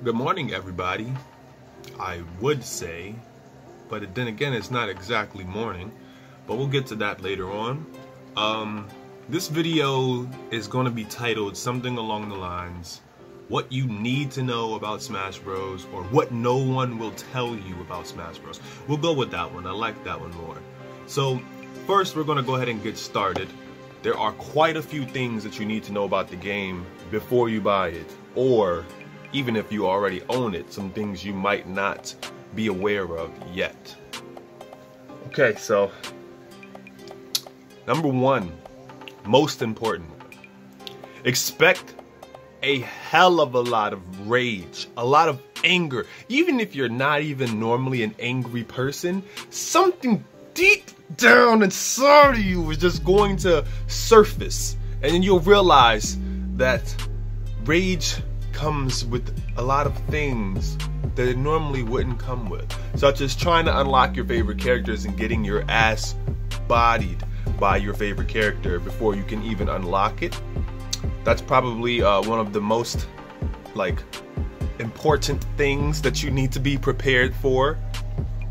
Good morning, everybody. I would say, but then again, it's not exactly morning, but we'll get to that later on. This video is going to be titled something along the lines, what you need to know about Smash Bros. Or what no one will tell you about Smash Bros. We'll go with that one. I like that one more. So first, we're going to go ahead and get started. There are quite a few things that you need to know about the game before you buy it, or even if you already own it, some things you might not be aware of yet. Okay, so number one, most important, expect a hell of a lot of rage, a lot of anger. Even if you're not even normally an angry person, something deep down inside of you is just going to surface, and then you'll realize that rage comes with a lot of things that it normally wouldn't come with, such as trying to unlock your favorite characters and getting your ass bodied by your favorite character before you can even unlock it. That's probably one of the most important things that you need to be prepared for.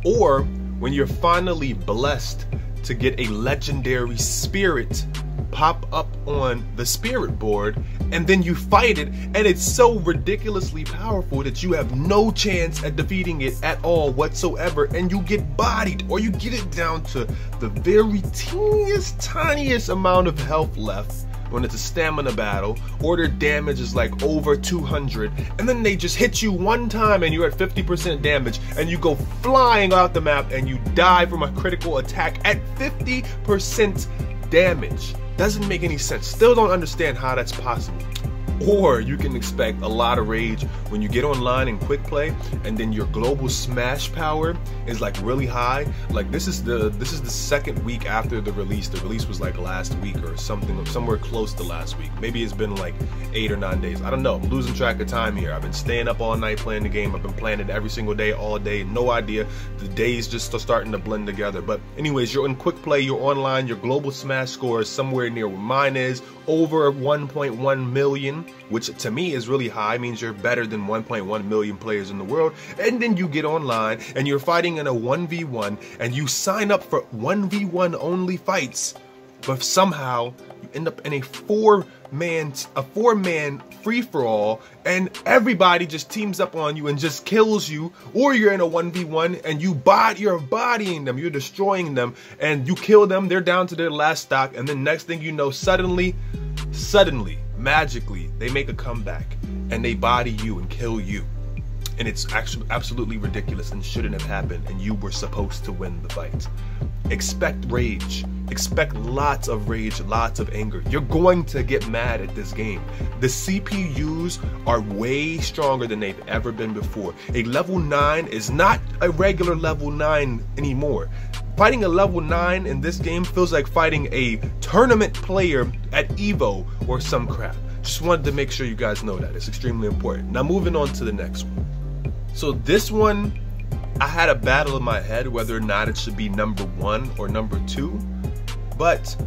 Or when you're finally blessed to get a legendary spirit pop up on the spirit board, and then you fight it, and it's so ridiculously powerful that you have no chance at defeating it at all whatsoever, and you get bodied, or you get it down to the very teeniest, tiniest amount of health left when it's a stamina battle, or their damage is like over 200, and then they just hit you one time and you're at 50% damage, and you go flying out the map and you die from a critical attack at 50% damage. Doesn't make any sense. Still don't understand how that's possible. Or you can expect a lot of rage when you get online and quick play, and then your global smash power is like really high. Like this is the second week after the release. The release was like last week or something, somewhere close to last week. Maybe it's been like 8 or 9 days. I don't know. I'm losing track of time here. I've been staying up all night playing the game. I've been playing it every single day, all day. No idea. The days just are starting to blend together. But anyways, you're in quick play. You're online. Your global smash score is somewhere near where mine is, over 1.1 million. Which to me is really high, means you're better than 1.1 million players in the world. And then you get online and you're fighting in a 1v1, and you sign up for 1v1 only fights, but somehow you end up in a four-man free-for-all, and everybody just teams up on you and just kills you. Or you're in a 1v1 and you're bodying them, you're destroying them, and you kill them, they're down to their last stock, and then next thing you know, suddenly, magically, they make a comeback and they body you and kill you. And it's actually absolutely ridiculous and shouldn't have happened, and you were supposed to win the fight. Expect rage. Expect lots of rage, lots of anger. You're going to get mad at this game. The CPUs are way stronger than they've ever been before. A level 9 is not a regular level 9 anymore. Fighting a level 9 in this game feels like fighting a tournament player at EVO or some crap. Just wanted to make sure you guys know that. It's extremely important. Now moving on to the next one. So this one, I had a battle in my head whether or not it should be number 1 or number 2. But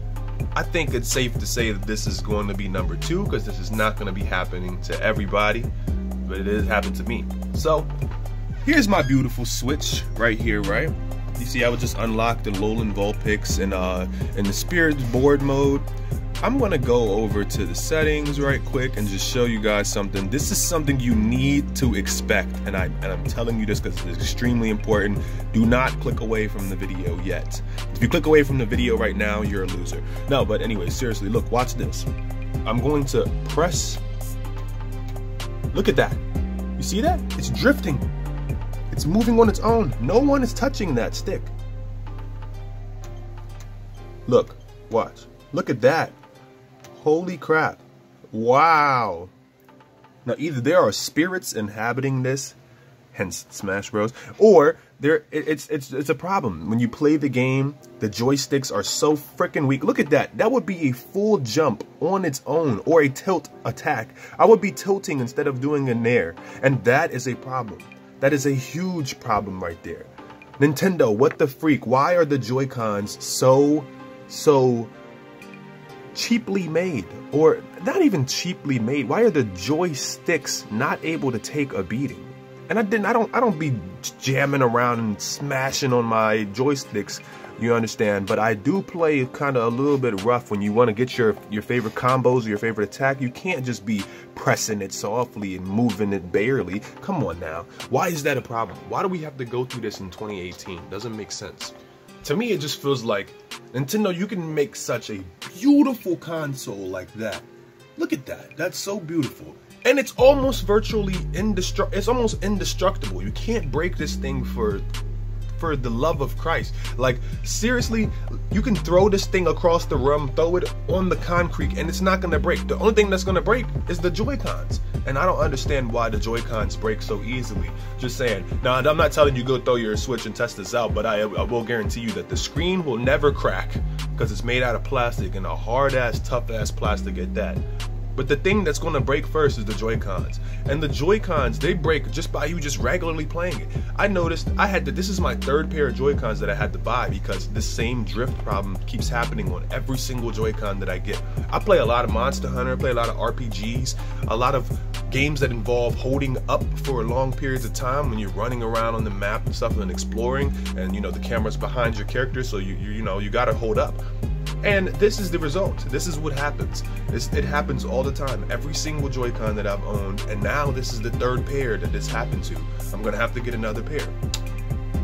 I think it's safe to say that this is going to be number 2, because this is not going to be happening to everybody, but it is happening to me. So here's my beautiful Switch right here, right? You see, I would just unlock the Alolan Vulpix in the Spirit board mode. I'm gonna go over to the settings right quick and just show you guys something. This is something you need to expect, and I'm telling you this because it's extremely important. Do not click away from the video yet. If you click away from the video right now, you're a loser. No, but anyway, seriously, look, watch this. I'm going to press. Look at that. You see that? It's drifting. It's moving on its own. No one is touching that stick. Look, watch. Look at that. Holy crap. Wow. Now either there are spirits inhabiting this, hence Smash Bros, or it's a problem. When you play the game, the joysticks are so freaking weak. Look at that. That would be a full jump on its own, or a tilt attack. I would be tilting instead of doing a nair, and that is a problem. That is a huge problem right there. Nintendo, what the freak? Why are the Joy-Cons so cheaply made, or not even cheaply made. Why are the joysticks not able to take a beating? And I don't be jamming around and smashing on my joysticks, you understand, but I do play kind of a little bit rough when you want to get your favorite combos or your favorite attack. You can't just be pressing it softly and moving it barely. Come on now. Why is that a problem? Why do we have to go through this in 2018? Doesn't make sense. To me, it just feels like, Nintendo, you can make such a beautiful console like that. Look at that. That's so beautiful. And it's almost virtually indestructible. You can't break this thing for the love of Christ. Like, seriously, you can throw this thing across the room, throw it on the concrete, and it's not gonna break. The only thing that's gonna break is the Joy-Cons. And I don't understand why the Joy-Cons break so easily. Just saying. Now, I'm not telling you go throw your Switch and test this out, but I will guarantee you that the screen will never crack because it's made out of plastic, and a hard-ass, tough-ass plastic at that. But the thing that's going to break first is the Joy-Cons. And the Joy-Cons, they break just by you just regularly playing it. I noticed this is my third pair of Joy-Cons that I had to buy because the same drift problem keeps happening on every single Joy-Con that I get. I play a lot of Monster Hunter, I play a lot of RPGs, a lot of games that involve holding up for long periods of time when you're running around on the map and stuff and exploring, and you know the camera's behind your character, so you gotta hold up. And this is the result. This is what happens. It happens all the time. Every single Joy-Con that I've owned, and now this is the third pair that this happened to. I'm gonna have to get another pair.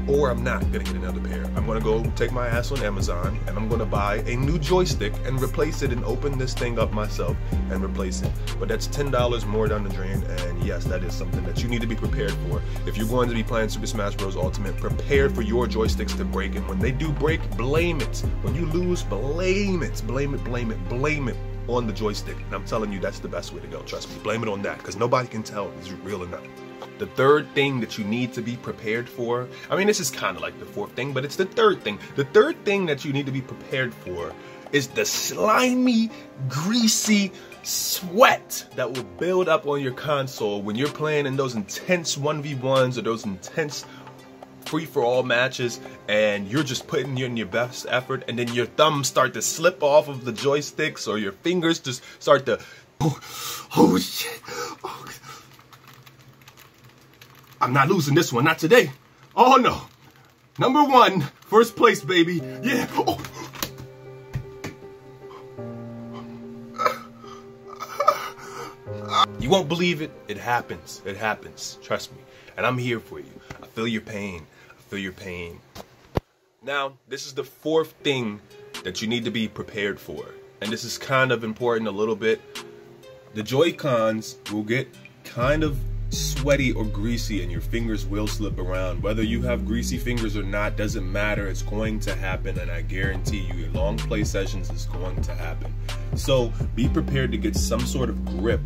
Or I'm not gonna get another pair. I'm gonna go take my ass on Amazon and I'm gonna buy a new joystick and replace it and open this thing up myself and replace it. But that's $10 more down the drain, and yes, that is something that you need to be prepared for. If you're going to be playing Super Smash Bros. Ultimate, prepare for your joysticks to break, and when they do break, blame it. When you lose, blame it. Blame it, blame it, blame it on the joystick. And I'm telling you, that's the best way to go. Trust me, blame it on that, because nobody can tell if it's real or not. The third thing that you need to be prepared for, I mean, this is kind of like the fourth thing, but it's the third thing. The third thing that you need to be prepared for is the slimy, greasy sweat that will build up on your console when you're playing in those intense 1v1s or those intense free-for-all matches, and you're just putting in your best effort, and then your thumbs start to slip off of the joysticks, or your fingers just start to, oh shit, oh. I'm not losing this one, not today. Oh no. Number one, first place, baby. Yeah. Oh. You won't believe it. It happens. It happens. Trust me. And I'm here for you. I feel your pain. I feel your pain. Now, this is the fourth thing that you need to be prepared for. And this is kind of important a little bit. The Joy-Cons will get kind of sweaty or greasy, and your fingers will slip around. Whether you have greasy fingers or not doesn't matter. It's going to happen, and I guarantee you in long play sessions it's going to happen. So be prepared to get some sort of grip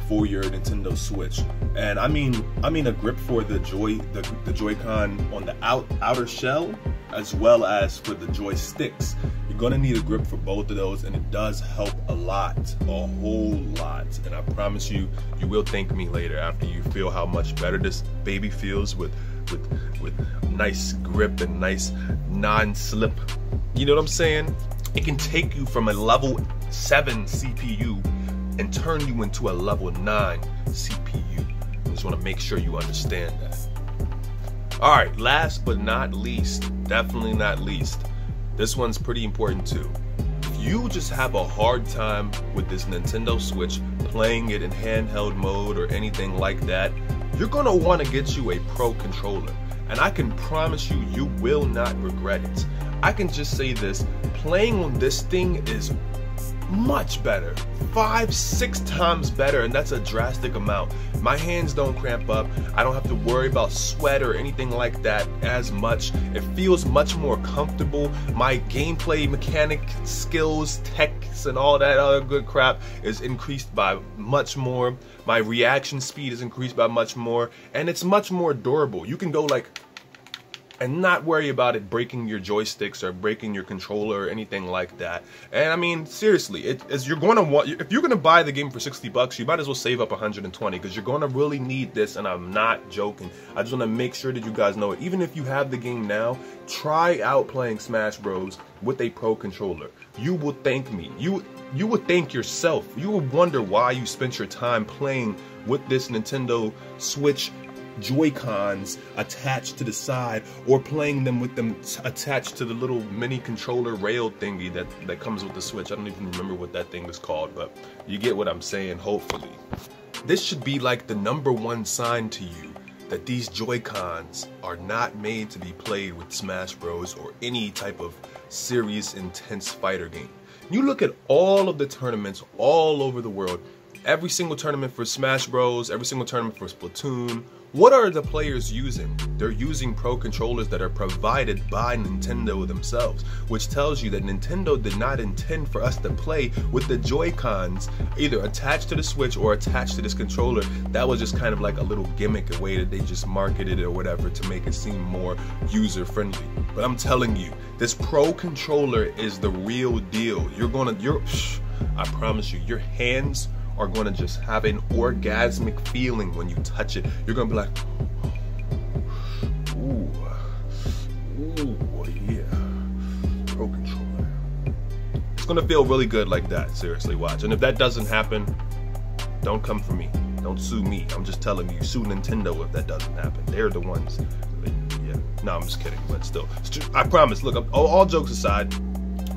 for your Nintendo Switch. And I mean a grip for the Joy-Con on the outer shell, as well as for the joysticks. You're gonna need a grip for both of those, and it does help a lot, a whole lot. And I promise you, you will thank me later after you feel how much better this baby feels with nice grip and nice non-slip. You know what I'm saying? It can take you from a level 7 CPU and turn you into a level 9 CPU. I just want to make sure you understand that. All right, last but not least, definitely not least, this one's pretty important too. If you just have a hard time with this Nintendo Switch, playing it in handheld mode or anything like that, you're gonna want to get you a pro controller. And I can promise you, you will not regret it. I can just say this, playing on this thing is much better, 5-6 times better, and that's a drastic amount. My hands don't cramp up. I don't have to worry about sweat or anything like that as much. It feels much more comfortable. My gameplay mechanic skills, techs, and all that other good crap is increased by much more. My reaction speed is increased by much more, and it's much more durable. You can go like and not worry about it breaking your joysticks or breaking your controller or anything like that. And I mean, seriously, if you're going to buy the game for $60, you might as well save up 120, because you're going to really need this, and I'm not joking. I just want to make sure that you guys know it. Even if you have the game now, try out playing Smash Bros with a Pro controller. You will thank me. You would thank yourself. You would wonder why you spent your time playing with this Nintendo Switch Joy-Cons attached to the side, or playing them with them attached to the little mini controller rail thingy that comes with the Switch. I don't even remember what that thing is called, but you get what I'm saying, hopefully. This should be like the #1 sign to you that these Joy-Cons are not made to be played with Smash Bros or any type of serious, intense fighter game. You look at all of the tournaments all over the world, every single tournament for Smash Bros, every single tournament for Splatoon. What are the players using? They're using Pro controllers that are provided by Nintendo themselves, which tells you that Nintendo did not intend for us to play with the Joy-Cons either attached to the Switch or attached to this controller. That was just kind of like a little gimmick, a way that they just marketed it or whatever to make it seem more user-friendly. But I'm telling you, this Pro controller is the real deal. I promise you, your hands are going to just have an orgasmic feeling when you touch it. You're going to be like, ooh, yeah, Pro controller. It's going to feel really good like that, seriously, watch. And if that doesn't happen, don't come for me. Don't sue me. I'm just telling you, sue Nintendo if that doesn't happen. They're the ones. Yeah. No, I'm just kidding, but still. I promise, look, all jokes aside,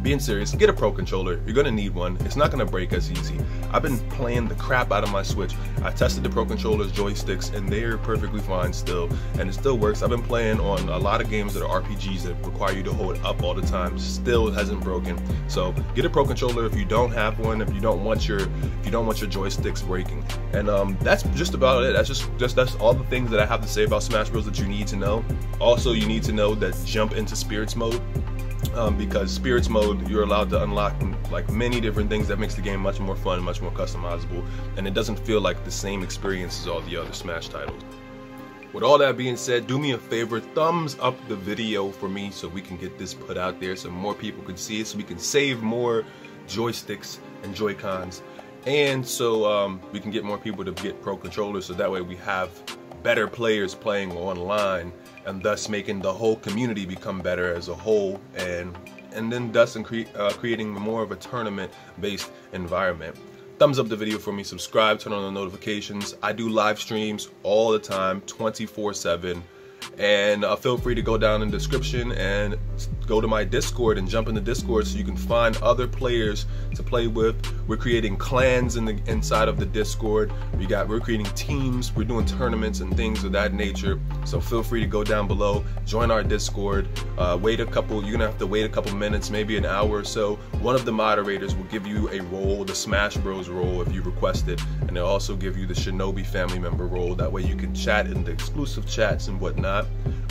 being serious, get a Pro controller. You're gonna need one. It's not gonna break as easy. I've been playing the crap out of my Switch. I tested the Pro controller's joysticks and they're perfectly fine still, and it still works. I've been playing on a lot of games that are RPGs that require you to hold up all the time. Still hasn't broken. So get a Pro controller if you don't have one, if you don't want your joysticks breaking. And that's just about it. That's all the things that I have to say about Smash Bros that you need to know. Also, you need to know that jump into Spirits mode. Because Spirits mode, you're allowed to unlock like many different things that makes the game much more fun, much more customizable, and it doesn't feel like the same experience as all the other Smash titles. With all that being said, do me a favor, thumbs up the video for me so we can get this put out there so more people can see it, so we can save more joysticks and Joy-Cons, and so we can get more people to get Pro controllers, so that way we have better players playing online, and thus making the whole community become better as a whole, and then thus creating more of a tournament-based environment. Thumbs up the video for me, subscribe, turn on the notifications. I do live streams all the time, 24/7. And feel free to go down in the description and go to my Discord and jump in the Discord so you can find other players to play with. We're creating clans inside of the Discord. We're creating teams. We're doing tournaments and things of that nature. So feel free to go down below, join our Discord. You're gonna have to wait a couple minutes, maybe an hour or so. One of the moderators will give you a role, the Smash Bros role if you request it, and they'll also give you the Shinobi family member role. That way you can chat in the exclusive chats and whatnot.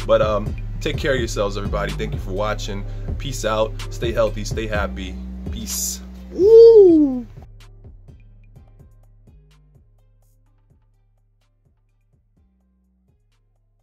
But take care of yourselves, everybody. Thank you for watching. Peace out. Stay healthy. Stay happy. Peace. Woo!